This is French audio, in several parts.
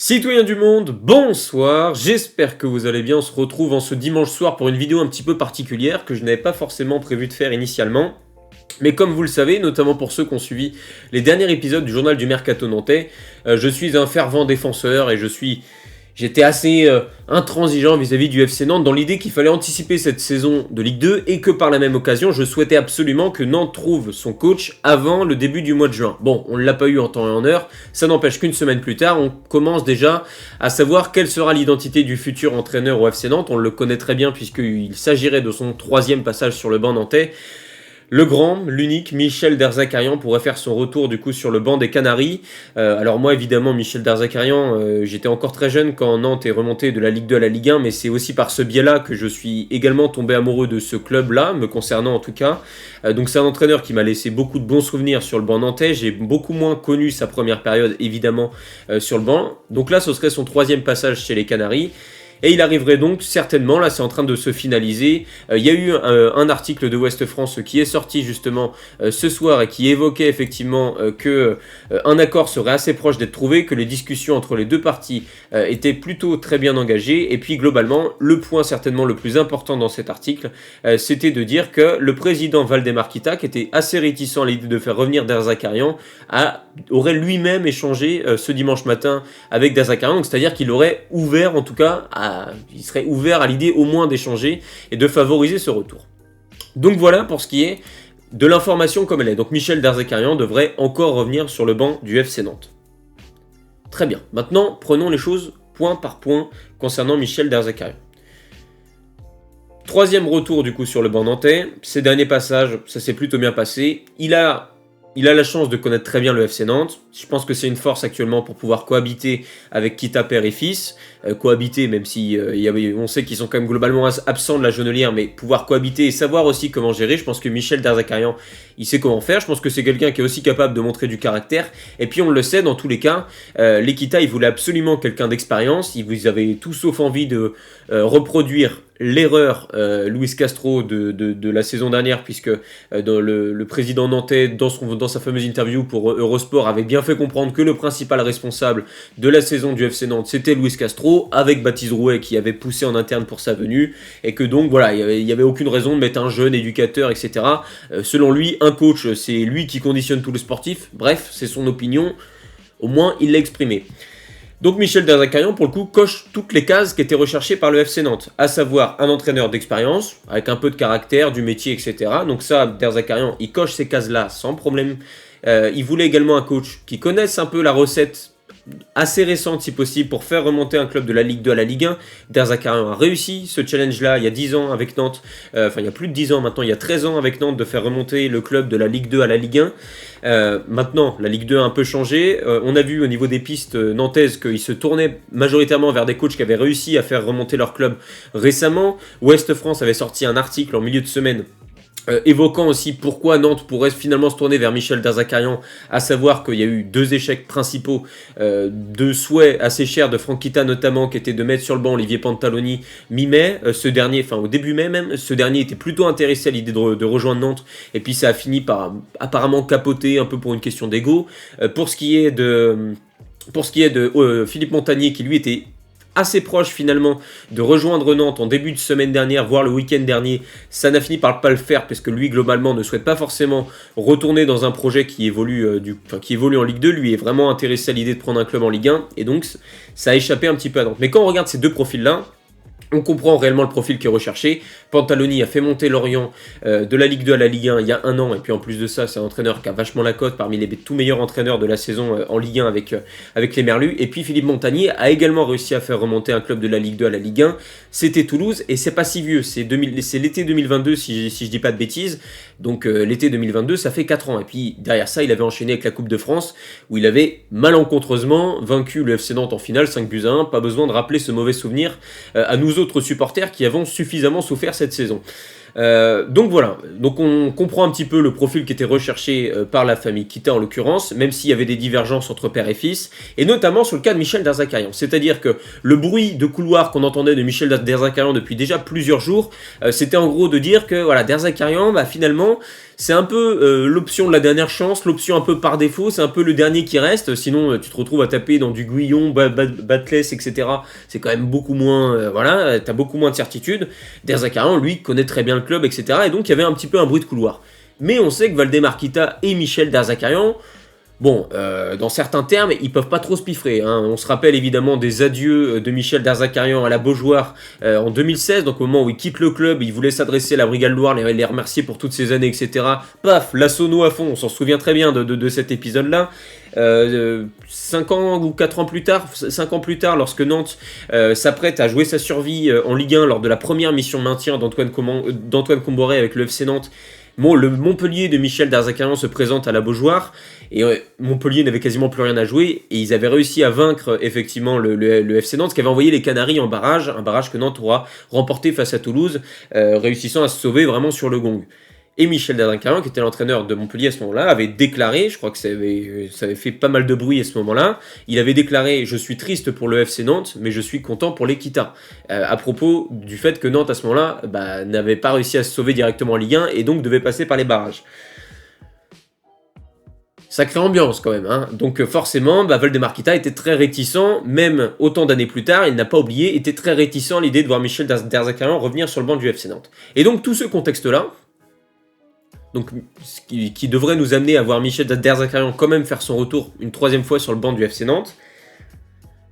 Citoyens du monde, bonsoir, j'espère que vous allez bien, on se retrouve en ce dimanche soir pour une vidéo un petit peu particulière que je n'avais pas forcément prévu de faire initialement. Mais comme vous le savez, notamment pour ceux qui ont suivi les derniers épisodes du journal du Mercato Nantais, je suis un fervent défenseur et j'étais assez intransigeant vis-à-vis du FC Nantes dans l'idée qu'il fallait anticiper cette saison de Ligue 2 et que par la même occasion, je souhaitais absolument que Nantes trouve son coach avant le début du mois de juin. Bon, on ne l'a pas eu en temps et en heure, ça n'empêche qu'une semaine plus tard, on commence déjà à savoir quelle sera l'identité du futur entraîneur au FC Nantes. On le connaît très bien puisqu'il s'agirait de son troisième passage sur le banc nantais. Le grand, l'unique, Michel Derzakarian pourrait faire son retour du coup sur le banc des Canaries. Alors moi évidemment Michel Derzakarian, j'étais encore très jeune quand Nantes est remonté de la Ligue 2 à la Ligue 1, mais c'est aussi par ce biais-là que je suis également tombé amoureux de ce club-là, me concernant en tout cas. Donc c'est un entraîneur qui m'a laissé beaucoup de bons souvenirs sur le banc nantais. J'ai beaucoup moins connu sa première période évidemment sur le banc. Donc là ce serait son troisième passage chez les Canaries. Et il arriverait donc certainement, là c'est en train de se finaliser, il y a eu un article de Ouest France qui est sorti justement ce soir et qui évoquait effectivement que un accord serait assez proche d'être trouvé, que les discussions entre les deux parties étaient plutôt très bien engagées, et puis globalement le point certainement le plus important dans cet article c'était de dire que le président Valdemar Kita, qui était assez réticent à l'idée de faire revenir Derzakarian, aurait lui-même échangé ce dimanche matin avec Derzakarian, donc c'est-à-dire qu'il aurait ouvert en tout cas il serait ouvert à l'idée au moins d'échanger et de favoriser ce retour. Donc voilà pour ce qui est de l'information comme elle est. Donc Michel Derzakarian devrait encore revenir sur le banc du FC Nantes. Très bien. Maintenant, prenons les choses point par point concernant Michel Derzakarian. Troisième retour du coup sur le banc nantais. Ces derniers passages, ça s'est plutôt bien passé. Il a la chance de connaître très bien le FC Nantes. Je pense que c'est une force actuellement pour pouvoir cohabiter avec Kita père et fils. Cohabiter, même si on sait qu'ils sont quand même globalement absents de la jaunelière, mais pouvoir cohabiter et savoir aussi comment gérer. Je pense que Michel Derzakarian, il sait comment faire. Je pense que c'est quelqu'un qui est aussi capable de montrer du caractère. Et puis on le sait, dans tous les cas, les Kita, ils voulaient absolument quelqu'un d'expérience. Ils avaient tout sauf envie de reproduire l'erreur Luis Castro de la saison dernière, puisque le président nantais, dans sa fameuse interview pour Eurosport, avait bien fait comprendre que le principal responsable de la saison du FC Nantes, c'était Luis Castro, avec Baptiste Drouet qui avait poussé en interne pour sa venue, et que donc voilà, il n'y avait aucune raison de mettre un jeune éducateur, etc. Selon lui, un coach, c'est lui qui conditionne tous les sportifs. Bref, c'est son opinion, au moins il l'a exprimé. Donc Michel Derzakarian, pour le coup, coche toutes les cases qui étaient recherchées par le FC Nantes, à savoir un entraîneur d'expérience, avec un peu de caractère, du métier, etc. Donc ça, Derzakarian, il coche ces cases-là sans problème. Il voulait également un coach qui connaisse un peu la recette assez récente si possible pour faire remonter un club de la Ligue 2 à la Ligue 1. Derzakarian a réussi ce challenge-là il y a 10 ans avec Nantes, il y a plus de 10 ans maintenant, il y a 13 ans avec Nantes, de faire remonter le club de la Ligue 2 à la Ligue 1. Maintenant, la Ligue 2 a un peu changé. On a vu au niveau des pistes nantaises qu'ils se tournaient majoritairement vers des coachs qui avaient réussi à faire remonter leur club récemment. Ouest France avait sorti un article en milieu de semaine évoquant aussi pourquoi Nantes pourrait finalement se tourner vers Michel Derzakarian, à savoir qu'il y a eu deux échecs principaux, deux souhaits assez chers de Franck Kita notamment, qui étaient de mettre sur le banc Olivier Pantaloni mi-mai, au début mai même, ce dernier était plutôt intéressé à l'idée de rejoindre Nantes, et puis ça a fini par apparemment capoter un peu pour une question d'ego. Pour ce qui est de Philippe Montagnier, qui lui était assez proche finalement de rejoindre Nantes en début de semaine dernière, voire le week-end dernier, ça n'a fini par pas le faire parce que lui globalement ne souhaite pas forcément retourner dans un projet qui évolue en Ligue 2. Lui est vraiment intéressé à l'idée de prendre un club en Ligue 1, et donc ça a échappé un petit peu à Nantes. Mais quand on regarde ces deux profils-là, on comprend réellement le profil qui est recherché. Pantaloni a fait monter Lorient de la Ligue 2 à la Ligue 1 il y a un an, et puis en plus de ça, c'est un entraîneur qui a vachement la cote parmi les tout meilleurs entraîneurs de la saison en Ligue 1 avec les Merlus. Et puis Philippe Montagnier a également réussi à faire remonter un club de la Ligue 2 à la Ligue 1. C'était Toulouse, et c'est pas si vieux, c'est l'été 2022 si je dis pas de bêtises. Donc l'été 2022, ça fait 4 ans. Et puis derrière ça, il avait enchaîné avec la Coupe de France, où il avait malencontreusement vaincu le FC Nantes en finale 5-1. Pas besoin de rappeler ce mauvais souvenir à nous autres supporters qui avons suffisamment souffert cette saison. Donc voilà, donc on comprend un petit peu le profil qui était recherché par la famille Kita en l'occurrence, même s'il y avait des divergences entre père et fils, et notamment sur le cas de Michel Derzakarian. C'est-à-dire que le bruit de couloir qu'on entendait de Michel Derzakarian depuis déjà plusieurs jours, c'était en gros de dire que voilà, Derzakarian, bah, finalement, c'est un peu l'option de la dernière chance, l'option un peu par défaut, c'est un peu le dernier qui reste, sinon tu te retrouves à taper dans du Guillon, Batless, etc. C'est quand même beaucoup moins, voilà, t'as beaucoup moins de certitude. Derzakarian, lui, connaît très bien le club, etc. Et donc il y avait un petit peu un bruit de couloir. Mais on sait que Valdemar Kita et Michel Derzakarian, bon, dans certains termes, ils peuvent pas trop se piffrer. Hein. On se rappelle évidemment des adieux de Michel Derzakarian à la Beaujoire en 2016, donc au moment où il quitte le club, il voulait s'adresser à la Brigade Loire, les remercier pour toutes ces années, etc. Paf, la sono à fond, on s'en souvient très bien de cet épisode-là. 5 ans ou 4 ans plus tard, 5 ans plus tard, lorsque Nantes s'apprête à jouer sa survie en Ligue 1 lors de la première mission de maintien d'Antoine Comboré avec le FC Nantes, bon, le Montpellier de Michel Derzakarian se présente à la Beaujoire et Montpellier n'avait quasiment plus rien à jouer et ils avaient réussi à vaincre effectivement le FC Nantes qui avait envoyé les Canaries en barrage, un barrage que Nantes aura remporté face à Toulouse, réussissant à se sauver vraiment sur le gong. Et Michel Derzakarian, qui était l'entraîneur de Montpellier à ce moment-là, avait déclaré, je crois que ça avait fait pas mal de bruit à ce moment-là, il avait déclaré « Je suis triste pour le FC Nantes, mais je suis content pour l'Equita », à propos du fait que Nantes à ce moment-là n'avait pas réussi à se sauver directement en Ligue 1 et donc devait passer par les barrages. Sacrée ambiance quand même, hein. Donc forcément, Valdemar Kita était très réticent, même autant d'années plus tard, il n'a pas oublié, était très réticent à l'idée de voir Michel Derzakarian revenir sur le banc du FC Nantes. Et donc tout ce contexte-là, donc, ce qui devrait nous amener à voir Michel Derzakarian quand même faire son retour une troisième fois sur le banc du FC Nantes.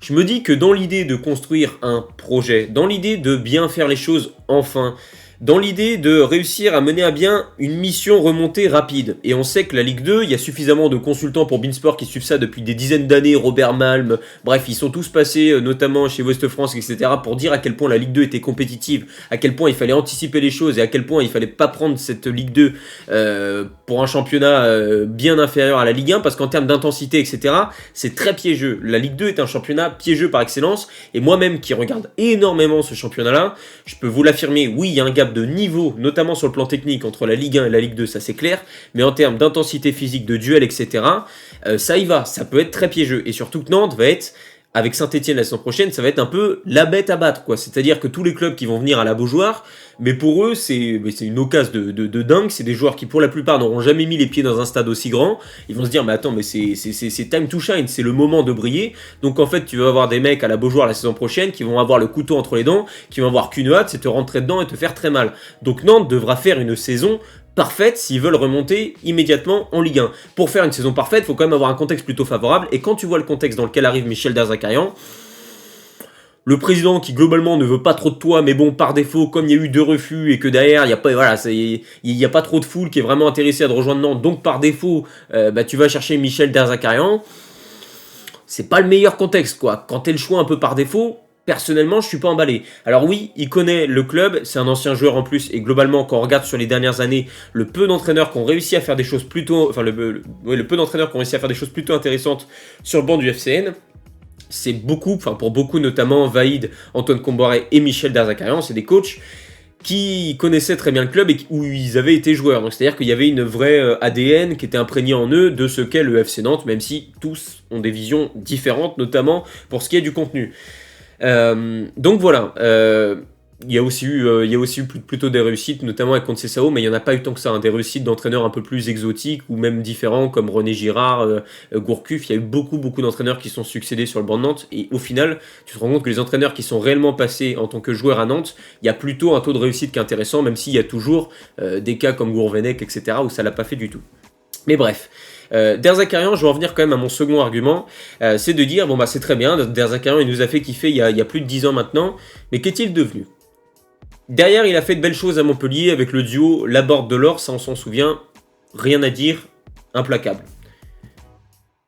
Je me dis que dans l'idée de construire un projet, dans l'idée de bien faire les choses enfin, dans l'idée de réussir à mener à bien une mission remontée rapide. Et on sait que la Ligue 2, il y a suffisamment de consultants pour Beansport qui suivent ça depuis des dizaines d'années, Robert Malm, bref, ils sont tous passés, notamment chez Ouest France, etc., pour dire à quel point la Ligue 2 était compétitive, à quel point il fallait anticiper les choses et à quel point il fallait pas prendre cette Ligue 2 pour un championnat bien inférieur à la Ligue 1, parce qu'en termes d'intensité, etc., c'est très piégeux. La Ligue 2 est un championnat piégeux par excellence, et moi-même qui regarde énormément ce championnat-là, je peux vous l'affirmer, oui, il y a un gap de niveau, notamment sur le plan technique, entre la Ligue 1 et la Ligue 2, ça c'est clair, mais en termes d'intensité physique, de duel, etc., ça y va, ça peut être très piégeux. Et surtout que Nantes va être, avec Saint-Etienne la saison prochaine, ça va être un peu la bête à battre, quoi. C'est-à-dire que tous les clubs qui vont venir à la Beaujoire, mais pour eux, c'est une occasion de dingue. C'est des joueurs qui, pour la plupart, n'auront jamais mis les pieds dans un stade aussi grand. Ils vont se dire, mais attends, mais c'est time to shine, c'est le moment de briller. Donc en fait, tu vas avoir des mecs à la Beaujoire la saison prochaine qui vont avoir le couteau entre les dents, qui vont avoir qu'une hâte, c'est te rentrer dedans et te faire très mal. Donc Nantes devra faire une saison parfaite s'ils veulent remonter immédiatement en Ligue 1. Pour faire une saison parfaite, il faut quand même avoir un contexte plutôt favorable. Et quand tu vois le contexte dans lequel arrive Michel Derzakarian, le président qui globalement ne veut pas trop de toi, mais bon, par défaut, comme il y a eu 2 refus et que derrière, il n'y a pas, voilà, y a pas trop de foule qui est vraiment intéressée à te rejoindre Nantes, donc par défaut, tu vas chercher Michel Derzakarian. C'est pas le meilleur contexte, quoi. Quand t'es le choix un peu par défaut, personnellement, je suis pas emballé. Alors oui, il connaît le club, c'est un ancien joueur en plus, et globalement, quand on regarde sur les dernières années, le peu d'entraîneurs qui ont réussi à faire des choses plutôt, enfin le peu d'entraîneurs qui ont réussi à faire des choses plutôt intéressantes sur le banc du FCN, c'est beaucoup, enfin pour beaucoup notamment Vaïd, Antoine Comboré et Michel Derzakarian, c'est des coachs qui connaissaient très bien le club et où ils avaient été joueurs. Donc c'est-à-dire qu'il y avait une vraie ADN qui était imprégnée en eux de ce qu'est le FC Nantes, même si tous ont des visions différentes, notamment pour ce qui est du contenu. Donc voilà, il y a aussi eu plutôt des réussites, notamment avec Conceição, mais il n'y en a pas eu tant que ça, hein, des réussites d'entraîneurs un peu plus exotiques ou même différents comme René Girard, Gourcuff. Il y a eu beaucoup d'entraîneurs qui sont succédés sur le banc de Nantes et au final, tu te rends compte que les entraîneurs qui sont réellement passés en tant que joueurs à Nantes, il y a plutôt un taux de réussite qui est intéressant, même s'il y a toujours des cas comme Gourvenec, etc., où ça l'a pas fait du tout. Mais bref. Derzakarian, je vais en revenir quand même à mon second argument, c'est de dire, bon bah c'est très bien, Derzakarian il nous a fait kiffer il y a plus de 10 ans maintenant, mais qu'est-il devenu ? Derrière, il a fait de belles choses à Montpellier avec le duo Laborde-Delors, ça on s'en souvient, rien à dire, implacable.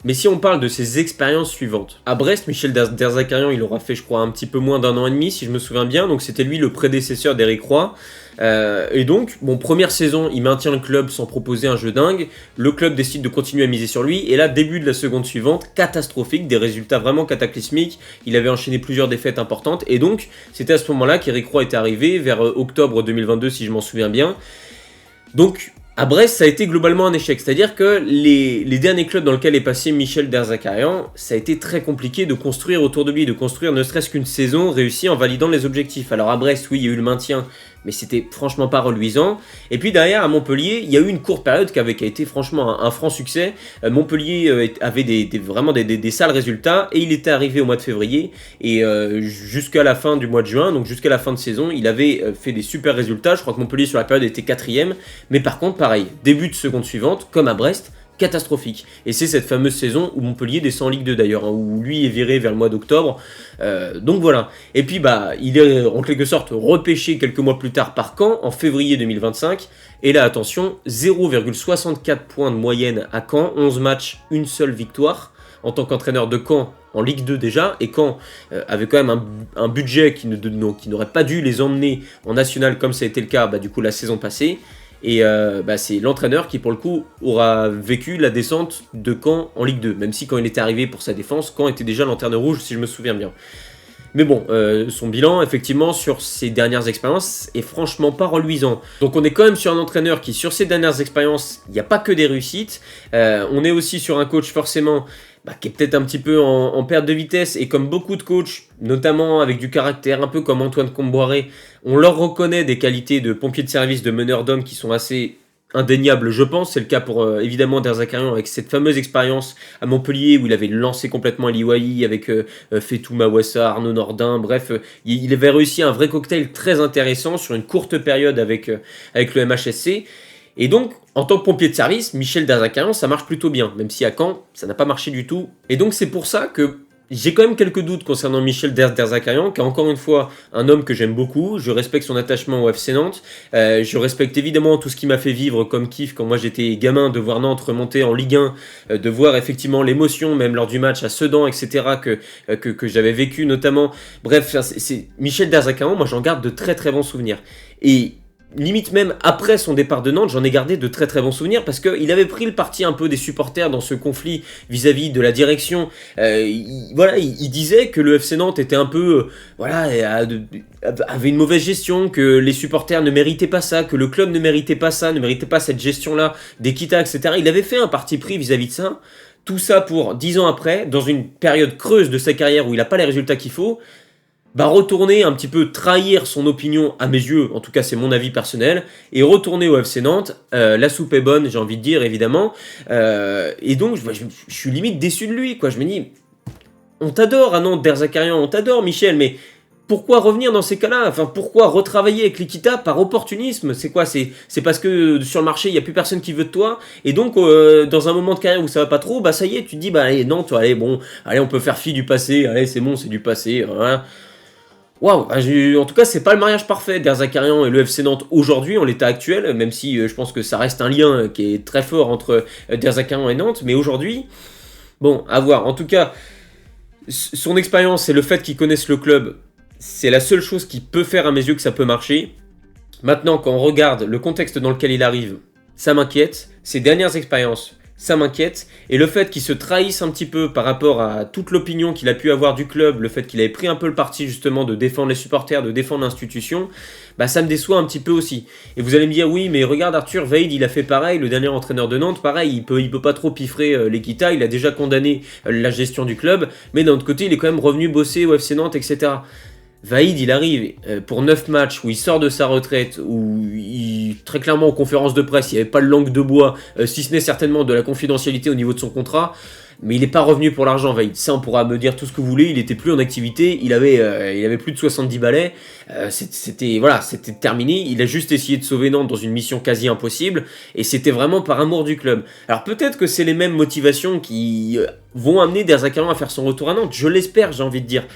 Mais si on parle de ses expériences suivantes, à Brest, Michel Derzakarian, il aura fait, je crois, un petit peu moins d'1 an et demi, si je me souviens bien, donc c'était lui le prédécesseur d'Éric Roy. Et donc, bon, première saison, il maintient le club sans proposer un jeu dingue. Le club décide de continuer à miser sur lui. Et là, début de la seconde suivante, catastrophique, des résultats vraiment cataclysmiques. Il avait enchaîné plusieurs défaites importantes. Et donc, c'était à ce moment-là qu'Éric Roy était arrivé, vers octobre 2022, si je m'en souviens bien. Donc, à Brest, ça a été globalement un échec. C'est-à-dire que les derniers clubs dans lesquels est passé Michel Derzakarian, ça a été très compliqué de construire autour de lui, de construire ne serait-ce qu'une saison réussie en validant les objectifs. Alors à Brest, oui, il y a eu le maintien, mais c'était franchement pas reluisant. Et puis derrière, à Montpellier, il y a eu une courte période qui a été franchement un franc succès. Montpellier avait vraiment des sales résultats, et il était arrivé au mois de février, et jusqu'à la fin du mois de juin, donc jusqu'à la fin de saison, il avait fait des super résultats. Je crois que Montpellier sur la période était 4ème, mais par contre, pareil, début de seconde suivante, comme à Brest, catastrophique. Et c'est cette fameuse saison où Montpellier descend en Ligue 2 d'ailleurs, hein, où lui est viré vers le mois d'octobre. Donc voilà. Et puis il est en quelque sorte repêché quelques mois plus tard par Caen, en février 2025. Et là, attention, 0,64 points de moyenne à Caen, 11 matchs, une seule victoire. En tant qu'entraîneur de Caen, en Ligue 2 déjà, et Caen avait quand même un budget qui n'aurait pas dû les emmener en national comme ça a été le cas du coup la saison passée. Et c'est l'entraîneur qui, pour le coup, aura vécu la descente de Caen en Ligue 2. Même si, quand il était arrivé pour sa défense, Caen était déjà lanterne rouge, si je me souviens bien. Mais bon, son bilan, effectivement, sur ses dernières expériences, est franchement pas reluisant. Donc on est quand même sur un entraîneur qui, sur ses dernières expériences, il n'y a pas que des réussites. On est aussi sur un coach, forcément, qui est peut-être un petit peu en perte de vitesse, et comme beaucoup de coachs, notamment avec du caractère, un peu comme Antoine Comboiré, on leur reconnaît des qualités de pompier de service, de meneur d'hommes qui sont assez indéniables, je pense. C'est le cas pour évidemment Derzakarian, avec cette fameuse expérience à Montpellier où il avait lancé complètement El Iwahi avec Fetou Mawassa, Arnaud Nordin, bref, il avait réussi un vrai cocktail très intéressant sur une courte période avec le MHSC. Et donc, en tant que pompier de service, Michel Derzakarian, ça marche plutôt bien, même si à Caen, ça n'a pas marché du tout. Et donc, c'est pour ça que j'ai quand même quelques doutes concernant Michel Derzakarian, qui est encore une fois un homme que j'aime beaucoup. Je respecte son attachement au FC Nantes. Je respecte évidemment tout ce qui m'a fait vivre comme kiff quand moi j'étais gamin, de voir Nantes remonter en Ligue 1, de voir effectivement l'émotion, même lors du match à Sedan, etc., que j'avais vécu notamment. Bref, c'est Michel Derzakarian, moi j'en garde de très très bons souvenirs. Et limite même après son départ de Nantes, j'en ai gardé de très très bons souvenirs parce qu'il avait pris le parti un peu des supporters dans ce conflit vis-à-vis de la direction. Il disait que le FC Nantes était un peu, avait une mauvaise gestion, que les supporters ne méritaient pas ça, que le club ne méritait pas ça, ne méritait pas cette gestion-là d'Equita, etc. Il avait fait un parti pris vis-à-vis de ça. Tout ça pour 10 ans après, dans une période creuse de sa carrière où il n'a pas les résultats qu'il faut, retourner un petit peu, trahir son opinion à mes yeux, en tout cas c'est mon avis personnel, et retourner au FC Nantes. La soupe est bonne, j'ai envie de dire, évidemment, et donc je suis limite déçu de lui, quoi. Je me dis, on t'adore à Nantes, Derzakarian, on t'adore Michel, mais pourquoi revenir dans ces cas-là? Enfin, pourquoi retravailler avec l'Equita par opportunisme? C'est quoi? C'est parce que sur le marché, il n'y a plus personne qui veut de toi, et donc dans un moment de carrière où ça va pas trop, ça y est, tu te dis, allez, Nantes, allez, on peut faire fi du passé, allez, c'est bon, c'est du passé, voilà. Waouh, en tout cas, c'est pas le mariage parfait Derzakarian et le FC Nantes aujourd'hui, en l'état actuel, même si je pense que ça reste un lien qui est très fort entre Derzakarian et Nantes, mais aujourd'hui, bon, à voir. En tout cas, son expérience et le fait qu'il connaisse le club, c'est la seule chose qui peut faire à mes yeux que ça peut marcher. Maintenant, quand on regarde le contexte dans lequel il arrive, ça m'inquiète. Ses dernières expériences, ça m'inquiète, et le fait qu'il se trahisse un petit peu par rapport à toute l'opinion qu'il a pu avoir du club, le fait qu'il avait pris un peu le parti justement de défendre les supporters, de défendre l'institution, ça me déçoit un petit peu aussi. Et vous allez me dire, oui, mais regarde Arthur, Vaïd, il a fait pareil, le dernier entraîneur de Nantes, pareil, il peut pas trop piffrer l'Equita, il a déjà condamné la gestion du club, mais d'un autre côté, il est quand même revenu bosser au FC Nantes, etc. Vaïd, il arrive pour 9 matchs où il sort de sa retraite, où très clairement en conférence de presse, il n'y avait pas de langue de bois, si ce n'est certainement de la confidentialité au niveau de son contrat, mais il n'est pas revenu pour l'argent, Vaïd. Ça, on pourra me dire tout ce que vous voulez, il n'était plus en activité, il avait plus de 70 balais, c'était terminé, il a juste essayé de sauver Nantes dans une mission quasi impossible, et c'était vraiment par amour du club. Alors peut-être que c'est les mêmes motivations qui vont amener Derzakarian à faire son retour à Nantes, je l'espère, j'ai envie de dire.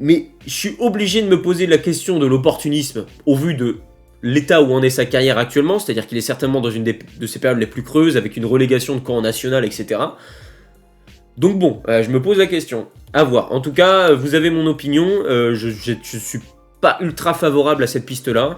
Mais je suis obligé de me poser la question de l'opportunisme au vu de l'état où en est sa carrière actuellement, c'est-à-dire qu'il est certainement dans une de ses périodes les plus creuses, avec une relégation de camp en national, etc. Donc bon, je me pose la question. À voir. En tout cas, vous avez mon opinion. Je suis pas ultra favorable à cette piste-là.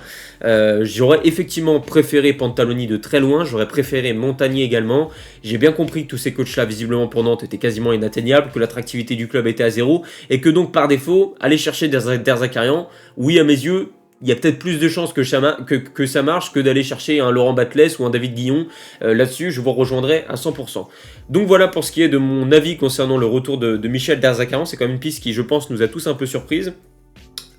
J'aurais effectivement préféré Pantaloni de très loin. J'aurais préféré Montagnier également. J'ai bien compris que tous ces coachs-là, visiblement pour Nantes, étaient quasiment inatteignables, que l'attractivité du club était à zéro, et que donc par défaut, aller chercher Derzakarian, oui à mes yeux, il y a peut-être plus de chances que ça marche que d'aller chercher un Laurent Batles ou un David Guillon. Là-dessus, je vous rejoindrai à 100%. Donc voilà pour ce qui est de mon avis concernant le retour de Michel Derzakarian. C'est quand même une piste qui, je pense, nous a tous un peu surprise.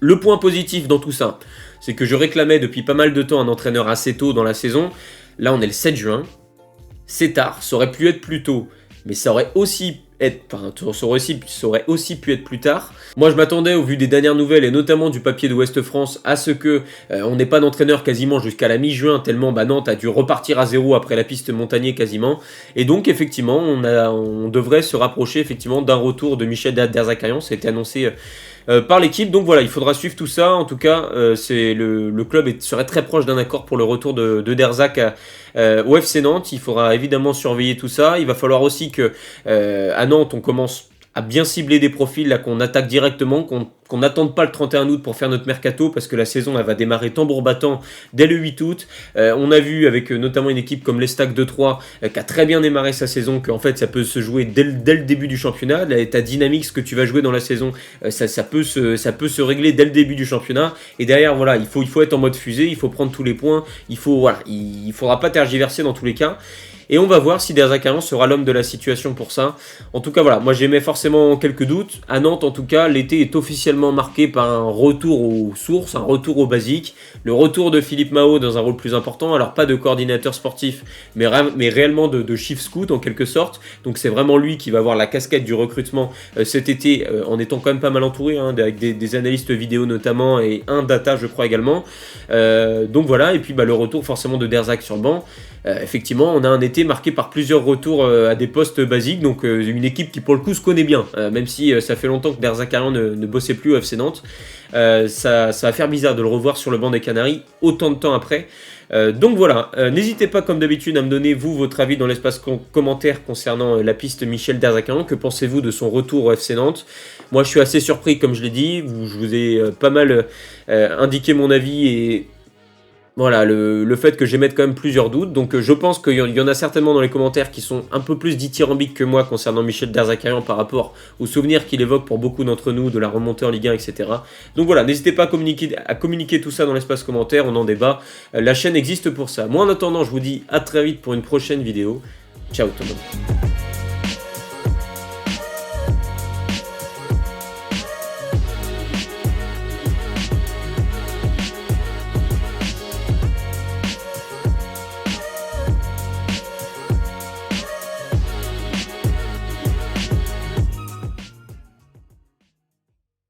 Le point positif dans tout ça, c'est que je réclamais depuis pas mal de temps un entraîneur assez tôt dans la saison. Là, on est le 7 juin. C'est tard, ça aurait pu être plus tôt, mais ça aurait aussi pu être plus tard. Moi, je m'attendais, au vu des dernières nouvelles, et notamment du papier de Ouest France, à ce que on n'ait pas d'entraîneur quasiment jusqu'à la mi-juin, tellement Nantes a dû repartir à zéro après la piste Montagnier quasiment. Et donc, effectivement, on devrait se rapprocher effectivement d'un retour de Michel Derzakarian. Ça a été annoncé par l'équipe. Donc voilà, il faudra suivre tout ça. En tout cas, le club serait très proche d'un accord pour le retour de Derzak au FC Nantes. Il faudra évidemment surveiller tout ça. Il va falloir aussi que à Nantes, on commence à bien cibler des profils, là qu'on attaque directement, qu'on n'attende pas le 31 août pour faire notre mercato, parce que la saison elle va démarrer tambour battant dès le 8 août. On a vu avec notamment une équipe comme l'Estac de Troyes qui a très bien démarré sa saison, qu'en fait ça peut se jouer dès le début du championnat. Ta dynamique, ce que tu vas jouer dans la saison, ça peut se régler dès le début du championnat. Et derrière, voilà, il faut être en mode fusée, il faut prendre tous les points, il faudra pas tergiverser dans tous les cas. Et on va voir si Derzakarian sera l'homme de la situation pour ça. En tout cas, voilà, moi j'émets forcément quelques doutes. À Nantes, en tout cas, l'été est officiellement marqué par un retour aux sources, un retour aux basiques, le retour de Philippe Mao dans un rôle plus important. Alors pas de coordinateur sportif, mais réellement de chief scout en quelque sorte. Donc c'est vraiment lui qui va avoir la casquette du recrutement cet été, en étant quand même pas mal entouré, avec des analystes vidéo notamment, et un data je crois également. Donc voilà, et puis le retour forcément de Derzak sur le banc. Effectivement, on a un été marqué par plusieurs retours à des postes basiques, donc une équipe qui pour le coup se connaît bien, même si ça fait longtemps que Derzakarian ne bossait plus au FC Nantes. Ça va faire bizarre de le revoir sur le banc des Canaries autant de temps après. Donc voilà, n'hésitez pas comme d'habitude à me donner votre avis dans l'espace commentaire concernant la piste Michel Derzakarian. Que pensez-vous de son retour au FC Nantes? Moi je suis assez surpris, comme je l'ai dit, je vous ai pas mal indiqué mon avis, et voilà, le fait que j'émette quand même plusieurs doutes. Donc je pense qu'il y en a certainement dans les commentaires qui sont un peu plus dithyrambiques que moi concernant Michel Derzakarian par rapport aux souvenirs qu'il évoque pour beaucoup d'entre nous de la remontée en Ligue 1, etc. Donc voilà, n'hésitez pas à communiquer tout ça dans l'espace commentaire, on en débat. La chaîne existe pour ça. Moi en attendant, je vous dis à très vite pour une prochaine vidéo. Ciao tout le monde.